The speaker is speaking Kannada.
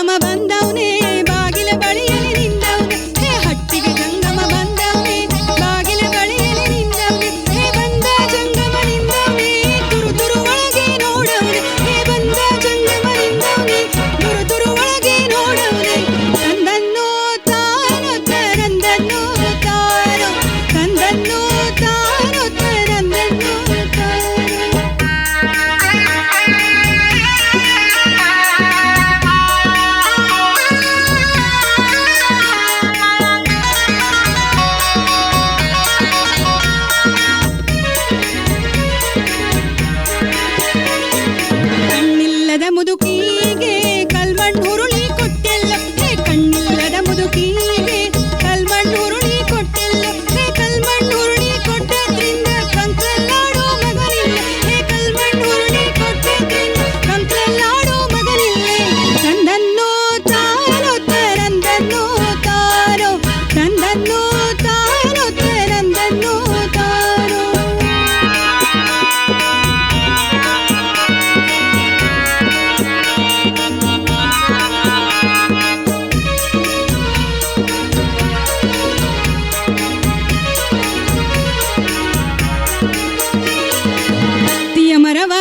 ಜಂಗಮ ಬಂದವನೇ ಬಾಗಿಲ ಬಳಿಯಲ್ಲಿ ನಿಂದವನೇ ಹೇ ಹಟ್ಟಿಗೆ ಜಂಗಮ ಬಂದವನೇ ಬಾಗಿಲ ಬಳಿಯಲ್ಲಿ ನಿಂದವನೇ ಹೇ ಬಂದ ಜಂಗಮ ನಿಂದವನೇ ತುರು ತುರು ಒಳಗೆ ನೋಡವನೇ ಹೇ ಬಂದ ಜಂಗಮ ನಿಂದವನೇ ತುರು ತುರು ಒಳಗೆ ನೋಡವನೇ ತಂದನ್ನೋ ತಾನೋ ತರಂದನ್ನೋ ತಾನೋ ತಂದನ್ನೋ ತಾನೋ ತರಂದನ್ನೋ ಕಣ್ಣಿಲ್ಲದ ಮುದುಕಿಗೆ ಕಲ್ಮಣ್ಣು ಹುರುಳಿ ಕೊಟ್ಟೆಲ್ಲ ಹೇ ಕಣ್ಣಿಲ್ಲದ ಮುದುಕಿಗೆ ಕಲ್ಮಣ್ಣು ಹುರುಳಿ ಕೊಟ್ಟೆಲ್ಲ ಹೇ ಕಲ್ಮಣ್ಣು ಹುರುಳಿ ಕೊಟ್ಟದ್ರಿಂದ ಕಂಕಲಾಡೋ ಮಗನಿಲ್ಲ ಹೇ ಕಲ್ಮಣ್ಣು ಹುರುಳಿ ಕೊಟ್ಟದ್ರಿಂದ ಕಂಕಲಾಡೋ ಮಗನಿಲ್ಲ ತಂದನ್ನೋ ತಾನೋ ತರಂದನ್ನೋ ತಾನೋ ತಂದನ್ನೋ ತಾನೋ ತರಂದನ್ನೋ ತಾನೋ ಅತ್ತಿಯ ಮರವ